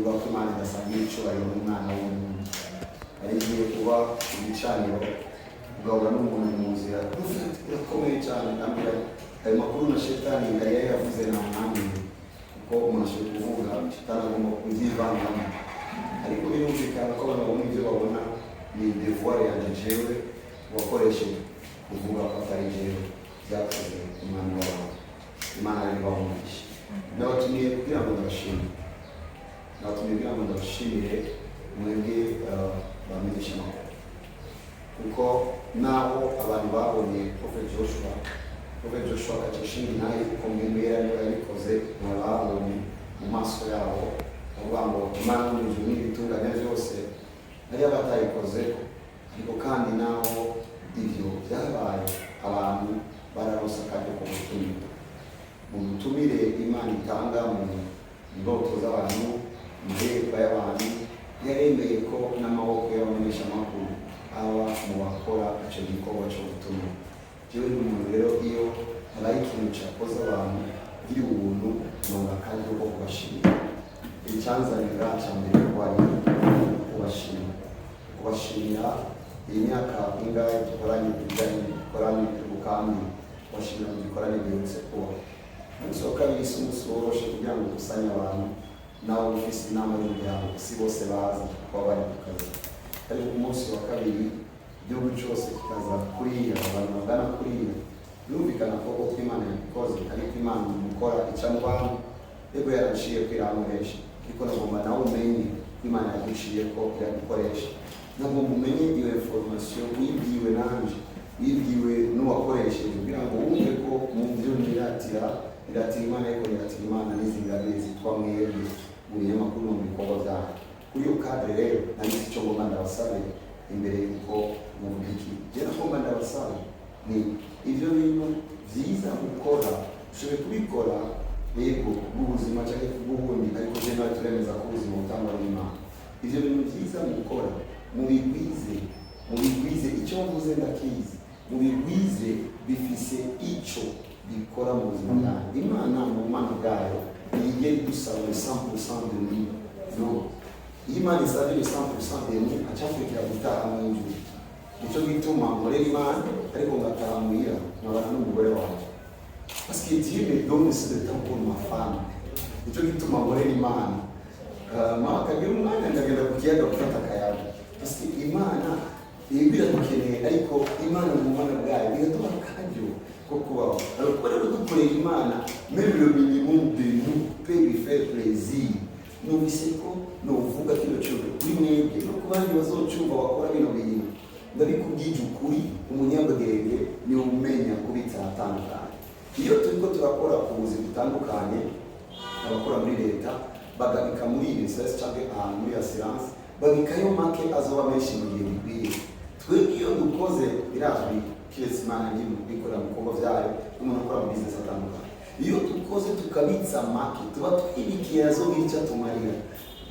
bivuga ko Imana idasangiye icyubahiro n'umwana w'umuntu. Ari igiye kuba ibicaniro ugahura n'umuntu mu nzira irakomeye cyane, kandi ayo makuru na shetani yari yavuze nta mwami, kuko umuntu ashobora kuvuga shetani agomba kubyivangamo, ariko birumvikana ko abantu babona ibyo babona ni devoir yanjye jewe wakoresheje kuvuga ko atari jewe byakoze umwana wawe. Imana ari bahumugisha. Nabatumiye kugira ngo ndabashimire mwebwe bamenyesha amakuru, kuko naho abantu babonye Prophet Joshua akacishimira nawe kuko mwemwe yarabikoze mwababonye mu maso yabo bavuga ngo Imana n'inzu n'ibitunganya byose ari abatayikoze, ariko kandi naho ibyo byabaye abantu bararosa kandi ku butumire mu butumire Imana itanga mu ndoto z'abantu, mu nteko y'abantu, yaremeye ko n'amaboko y'abamenyesha amakuru aba mu bakora icyo gikorwa cyo gutuma. Jewe n'umuntu rero iyo habaye ikintu cyakoze abantu biri ubuntu nonga kandi uko kubashimira. Icyanzanira cya mbere ko ari kubashimira iyi myaka ingahe dukoranye ibijyanye ubukambi, kubashimira mu gikorane giherutse kuba. Umunsi wa kabiri si umunsi woroshe kugira ngo dusanye abantu nawe ufise inama y'umuryango, si bose bazi kuba bari ku kazi, ariko ku munsi wa kabiri igihugu cyose kikaza kuriya, abantu bagana kuriya, birumvikana ko Imana yabikoze, ariko Imana mukora ica mu bantu, yego yaraciye ko iramuresha, ariko nagomba nawe umenye Imana yaguciye ko iragukoresha. Nagomba umenye iyo information wibwiwe nanje, wibwiwe n'uwakoresheje, kugira ngo wumve ko mu byo niratira Imana, ariko niratira Imana n'izingabire zitwa mwebwe mu binyamakuru mu bikorwa byayo. Kuri iyo kadre rero nanditse icyo ngomba ndabasabe imbere y'uko muvuga iki. Jye nagomba ndabasabe ni ibyo bintu byiza gukora, ushoboye kubikora yego bw'ubuzima cyangwa bw'ubundi, ariko je nawe turemeza ko ubuzima butangwa n'Imana. Ibyo bintu byiza gukora mubigwize icyo mvuze ndakizi, mubigwize bifise icyo bikora mu buzima bwawe. Imana mu mana bwayo ntigera idusaba 100% de nous, non. Iyo Imana isabye 100% de nous acakurikira gutaha mu ijuru. Nicyo gituma nkorera Imana ariko ngataha muhira nkabana n'umugore wanjye, parce que Dieu me donne ce temps pour ma femme. Nicyo gituma nkorera Imana akagira umwanya ndagenda ku kiyaga gufata akayaga, parce que Imana iradukeneye, ariko Imana mu mana bwayo iraduha akaryo ko kubaho. Alors rero dukorera Imana, même le minimum de nous peut lui faire plaisir. Numvise ko novuga kino cyumba kuri mwebwe no ku bandi bazocyumva bakora bino bintu, ndabikubwije ukuri, umunyabwenge ni umenya kubitandukanye. Iyo turiko turakora ku buzima butandukanye, abakora muri leta bagabika muri UNICEF cyangwa ahantu muri assurance, babikayo make azoba menshi mu gihe bikwiye. Twebwe iyo dukoze birazwi kiretse Imana nyine kubikora mu bikorwa byayo, umuntu akora mu business atandukanye. Iyo dukoze tukabitsa make, tuba twibikiye azogira icyo tumarira.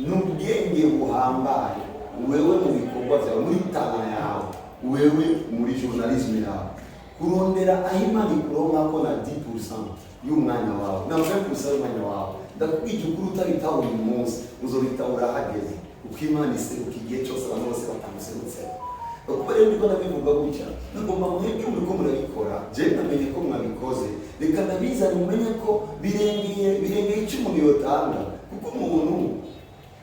N'ubwenge buhambaye wewe mu bikorwa byawe, muri tana yawe, wewe muri journalisme yawe, kurondera aho Imana ikuronka ko na 10% y'umwanya wawe na 20% y'umwanya wawe. Ndakubwije ukuri utabitaho uyu munsi uzobitahura hageze, uko Imana iseruka igihe cyose abantu bose batamuserutse. Kuko rero niko ndabivuga gutya, nagomba mwebwe muriko murabikora, je namenye ko mwabikoze, reka ndabizane mumenye ko birengeye icyo umuntu yotanga. Kuko umuntu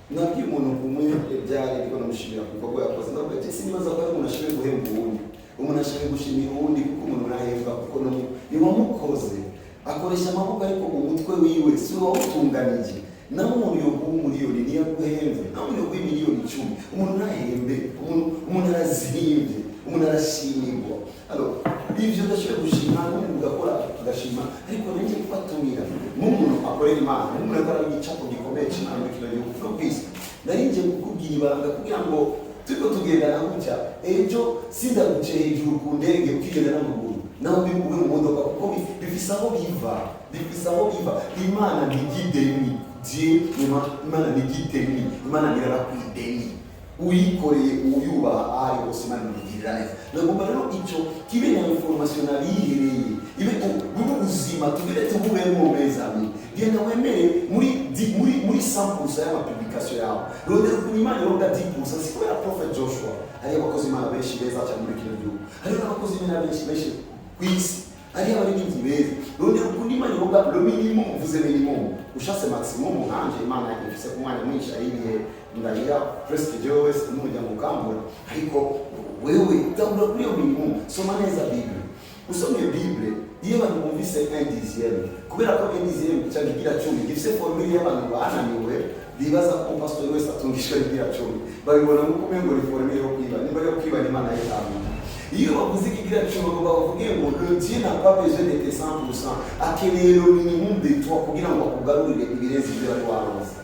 nabwiye umuntu umwe byari ariko namushimira ku bikorwa yakoze, ndavuga ati sinibaza ko ari umuntu ashoboye guhemba uwundi, umuntu ashoboye gushimira uwundi, kuko umuntu nahembwa kuko niwamukoze akoresha amaboko, ariko mu mutwe wiwe si wawutunganije. naho umuntu yoguha umuriyoni niyo aguhembe, naho umuntu yoguha miliyoni 10, umuntu nahembe, umuntu arazimbe, umuntu arashimirwa. Ivyo ndashobora gushima n'umuntu ugakora agashima, ariko nanje kubatumira n'umuntu akorera Imana, n'umuntu akora igicapo gikomeye cyane kino gihugu no kwisi. Narinje kukubwira ibanga kugira ngo turiko tugendana gutya, ejo sindaguce hejuru ku ndege ukigenda n'amaguru, naho bibuwe mu modoka, kuko bifise aho biva. Imana ni gideni, Imana ni gideni, Imana ni rakwideni. Uyikoreye uyubaha ari hose Imana imugirira neza. Nagomba rero icyo kibe na information abihereye, ibe ubuzima tubire tububemo meza. genda wemere muri 100% y'amapublication yawe. Rondera ukuntu Imana ironga 10%. Si kubera Prophet Joshua hari abakozi Imana benshi beza cyane muri kino gihugu, hari n'abakozi Imana benshi ku isi, hari abaririmbyi beza. Rondera ukuntu Imana ironga le minimum, vuze minimum, ushatse maximum nkanje Imana ifise ku mwanya mwinshi ariye ndagira presque Joe n'umuryango ukambura, ariko wewe utangura kuri iyo minimum. Soma neza Bible, usomye Bible iyo abantu bumvise 1/10, kubera ko 1/10 cyangwa igira 10 gifise formule y'abantu bananiwe bibaza ko pastor wese atungishwe igira 10, babibona nk'uko umengo ni formule yo kwiba, niba yo kwiba Imana y'itamu. Iyo bavuze igira 10 bavuga ngo le Dieu n'a pas besoin de 100%, akeneye le minimum de toi kugira ngo akugarurire ibirezi byo ari waronse.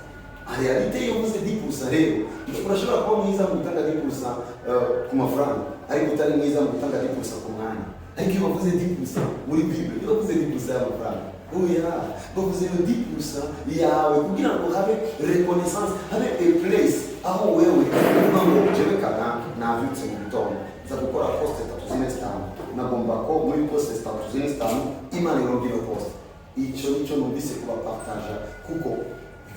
Realite yo vuze 10% rero urashobora kuba mwiza mu gutanga 10% ku mafaranga, ariko utari mwiza mu gutanga 10% ku mwanya. Ariko iyo bavuze 10% muri Bible, iyo bavuze 10% y'amafaranga, oya, bavuze 10% yawe kugira ngo habe reconnaissance, habe a place aho wewe uvuga ngo jewe kana navyutse mu gitondo za gukora poste 35, nagomba ko muri poste 35 Imana irongera poste. Icyo numvise kuba partage kuko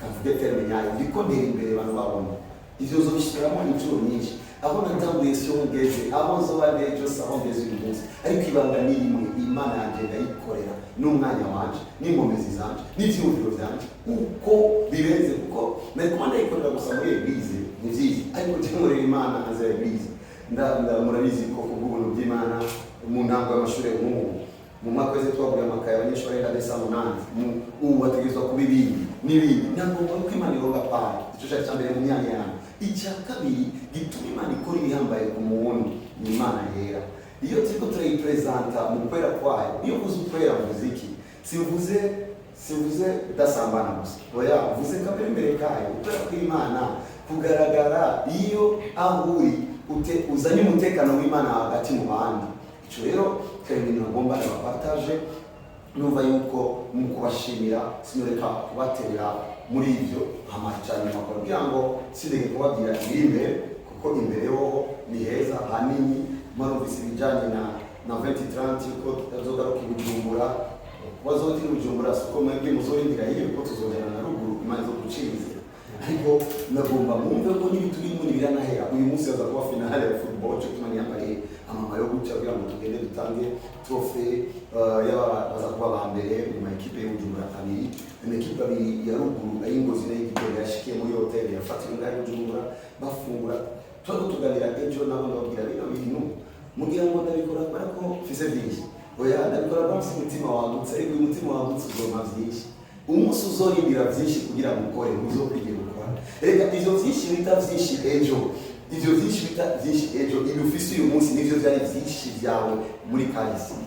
kavuge terme nyayo ndiko ndera imbere abantu babona ivyo zo bishiramo inshuro nyinshi, aho natanguye sio ngeze, aho zoba nejo saho ngeze uyu munsi, ariko ibanga ni rimwe, Imana yanje ndayikorera n'umwanya wanje n'inkomezi zanje n'ivyumviro vyanje uko birenze, kuko nariko ndayikorera gusa muri eglise ni vyiza, ariko cyangorera Imana aza eglise murabizi ko kubw'ubuntu bw'Imana mu ntango y'amashuri mu mwaka wese twaguye amakaye abanyeshuri ari ndetse amunani ubu bategerezwa kuba n'ibindi ntabwo ko Imana ironga pale. Icyo cya mbere mu myanya yawe. Icya kabiri gituma Imana ikora ibihambaye ku muntu ni Imana yera. Iyo turiko turayipresenta mu kwera kwayo, iyo uvuze ukwera muziki sivuze dasambana gusa, oya uvuze kabere imbere kayo ukwera kw'Imana kugaragara iyo aho uri uzanye umutekano w'Imana hagati mu bandi. Icyo rero kandi nagomba nabapartage, numva yuko mu kubashimira sinoreka kubaterera muri ibyo amacanye makuru kugira ngo sidege kubabwira imbere, kuko imbere ho ni heza hanini. Marumvise ibijyanye na 2030 ko tazogaruka Bujumbura, bazoti Bujumbura siko mwebwe muzorindira hiyo ko tuzongera na ruguru Imana zo guciriza, ariko nagomba mwumve ko n'ibituri muri biranahera. Uyu munsi aza kuba finale ya football cyo tumanye yambaye amama yo guca kugira ngo tugende dutange trophée baza kuba ba mbere mu makipe y'Ubujumbura kabiri, amakipe abiri ya ruguru ay'Ingozi n'Igitega yashikiye muri hotel yafatira ngayo Bujumbura bafungura. Twari tuganira ejo nabo ndababwira bino bintu mugira ngo ndabikora barako fise byinshi, oya ndabikora basi umutima wagutse, ariko umutima wagutse uzoma byinshi, umunsi uzorindira byinshi kugira ngo ukore muzo kwigera gukora. Reka ivyo byinshi bita byinshi ejo, ivyo byinshi bita byinshi ejo, ibi ufise uyu munsi nivyo byari byinshi byawe muri kahise.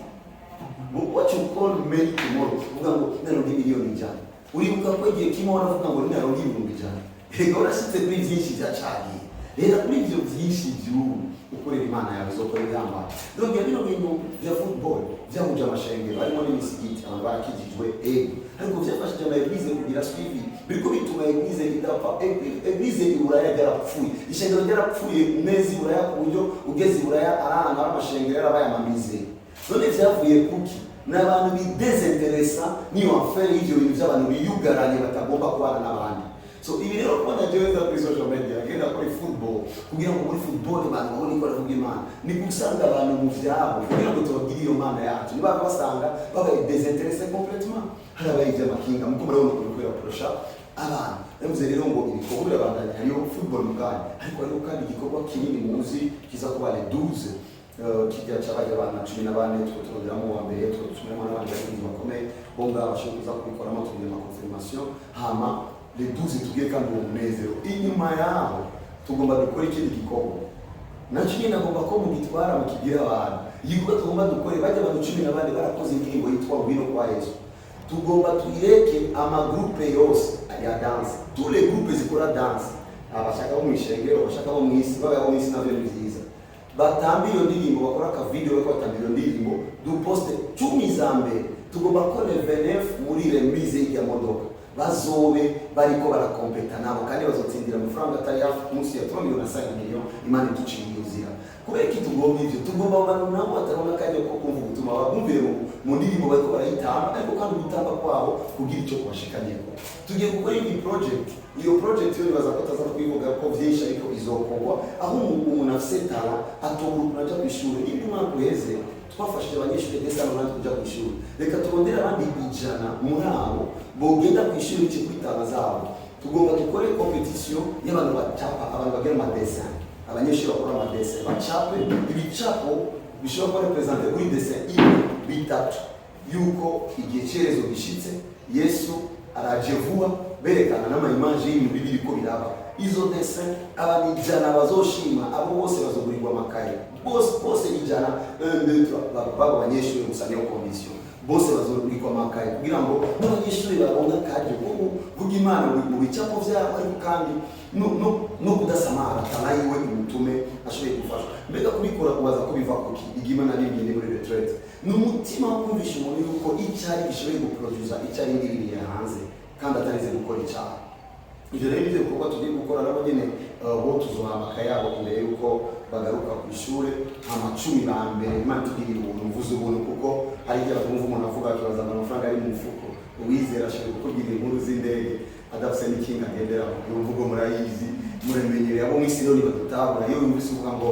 What you call many tomorrow, uvuga ngo naronke miliyoni ijana, uribuka ko igihe kimwe waravuga ngo naronke ibihumbi ijana, reka urashitse kuri byinshi byacagiye. Rero kuri ivyo byinshi by'ubu ukorera Imana yawe zokora ingamba. Donc bino bintu bya football byahuje amashengero harimo n'imisigiti abantu barakijijwe, ariko byafashije ama-eglise kugira suivi, biriko bituma eglise idapfa. Eglise iburaya yarapfuye, ishengero ryarapfuye neza iburaya ku buryo ugeze iburaya arana amashengero yarabaye amamize. None vyavuye kuki? N'abantu bidesinteresa niyo affaire y'ivyo bintu by'abantu biyugaranye batagomba kubana n'abandi. So ibi rero kubona jeweza kuri social media agenda kuri football kugira ngo muri football abantu babone ko aravuga Imana, ni gusanga abantu mu vyabo kugira ngo tubagire iyo Mana yacu, niba basanga babaye desinteressé complètement, harabaye ivy'amakinga muko murabona ko kubera porosha abana. Navuze rero ngo ibikorwa birabandanya, hariyo football mugani, ariko hariho kandi igikorwa kinini muzi kiza kuba le 12 kijya cyabaye abantu 14 turonderamo wa mbere tutumemo n'abandi bakomeye bonga bashobora kuza kubikoramo tugira ama confirmation hama le 12 tugiye kandi umunezero. Inyuma yaho tugomba dukora ikindi gikorwa nacyo nyine agomba ko mugitwara mukigira abantu. Igikorwa tugomba dukore bajya abantu 14 barakoze indirimbo yitwa Ngwino kwa Yesu. Tugomba tuyireke amagroupe yose ya dance, tous les groupes zikora dance, abashaka bo mwishengero, abashaka bo mwisi, baba bo mwisi navyo byiza batambi iyo ndirimbo, bakora ka video ko batambi iyo ndirimbo du poste 10 za mbere. Tugomba ko le 29 muri remise ya modoka bazobe bariko barakompeta nabo kandi bazotsindira amafaranga atari hafi munsi ya 3 miliyoni Imana iduciye inzira. Kubera ko tugomba ivyo, tugomba abantu nabo batarona kandi ko kumva ubutuma babumvire mu ndirimbo bariko barayitamba, ariko kandi gutamba kwabo kugira icyo kubashikanyeko. Tugiye gukora iyi project, iyo project yo nibaza ko taza kwivuga ko vyinshi ariko izokorwa aho umuntu afise tara atobura kuja kwishuri. Indi mwaka uheze twafashije abanyeshuri ndetse n'abandi kuja kwishuri, reka turondera abandi 100 muri abo bogenda kwishuri cyo kwitanga zabo. Tugomba dukore competition y'abantu bacapa, abantu bagira amadesin, abanyeshuri bakora amadesin bacape ibicapo bishobora kuba represente kuri desin imwe bitatu yuko igihe cyerezo gishitse Yesu araje vuba, berekana n'amaimage y'ibintu bibiri ko biraba. Izo desin abantu 100 bazoshima, abo bose bazogurirwa amakaye, bose 100 baba abanyeshuri musane yo condition, bose bazogurirwa amakaye kugira ngo n'abanyeshuri baronka kaje kuvuga Imana mu bicapo byabo, ariko kandi no kudasamara tanayiwe umutume ashoboye gufasha. Mbega kubikora kubaza ko biva kuki igima na rimwe muri retreat n'umutima wo kumvisha umuntu yuko icyari gishoboye guproduza icyari ngiririye hanze kandi atarize gukora icyaha. Ivyo rero ivyo kuko tugiye gukora nabo nyene bo tuzohamaka yabo imbere yuko bagaruka ku ishure amacumi ba mbere. Imana tugirira ubuntu, mvuze ubuntu kuko hari igihe batumva umuntu avuga akibaza amafaranga ari mu mufuko. Uwizera ashobora kukubwira inkuru z'indege adafise n'ikinga agendera mu mvugo murayizi, muremenyereye abo mw'isi rero nibadutabura. Iyo wumvise uvuga ngo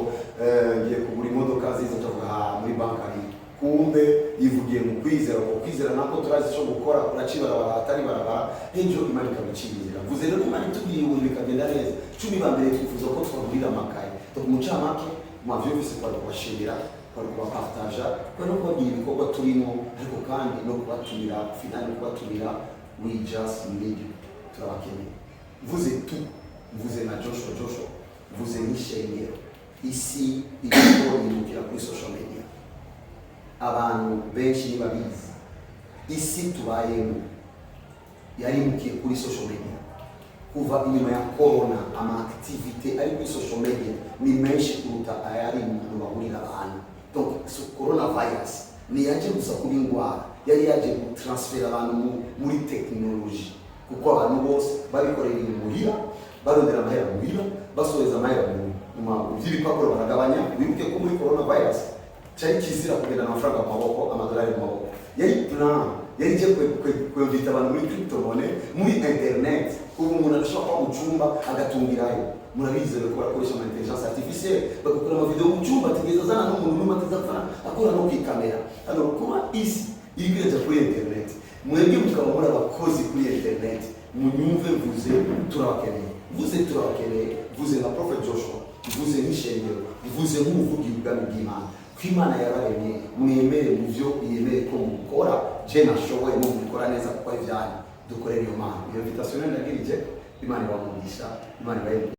ngiye kugura imodoka ziza tuvuga muri bankari, kumbe yivugiye mu kwizera. Uko kwizera nako turazi cyo gukora, uracibara baratari barabara ejo Imana ikabicirira. Vuze rero Imana itubwiye ubuntu bikagenda neza. 10 ba mbere twifuza ko twagurira amakaye umucamake mavyo bise kwa kubashimira, kwa kubapartaja, kwa no kugira ibikorwa turimo, ariko kandi no kubatumira finali, kubatumira we just need turabakeneye. Mvuze na Joshua, mvuze n'ishengero isi iriko imukira kuri social media. Abantu benshi nibabizi isi tubayemo yarimukiye kuri social media. Kuva inyuma ya corona ama activité ari kuri social media ni menshi kuruta ayari mu bahurira abantu. Donc coronavirus ni yaje gusa kuri ngwara, yari yaje gutransfera abantu muri technology, kuko abantu bose babikorera imuhira, barondera amahera muhira, basoheza amahera mu by'ibipapuro baragabanya. Wibuke ko muri coronavirus cyari kizira kugenda amafaranga mu maboko, amadolari mu maboko. Yari plan, yari je kwevita abantu muri crypto money, muri internet. Ubu umuntu ashobora kuba mu cyumba agatungirayo. Murabizi ko barakoresha ama intelligence artificielle, bagakora ama video mu cyumba tigeza zana n'umuntu n'umwe atazapfana akora no ku kamera. Alors kuma isi irigeze kuri internet, mwebwe mukaba muri abakozi kuri internet, munyumve mvuze turabakeneye. Vuze na Prophet Joshua, vuze n'ishengero, vuze nk'umuvugi ubwami bw'Imana. Kw'Imana yabaremye mwemere mu byo yemere ko mukora, je nashoboye mu gukora neza kuko ivyanyu dukorera iyo Mana. Iyo invitation ndagirije Imana ibamugisha, Imana ibahe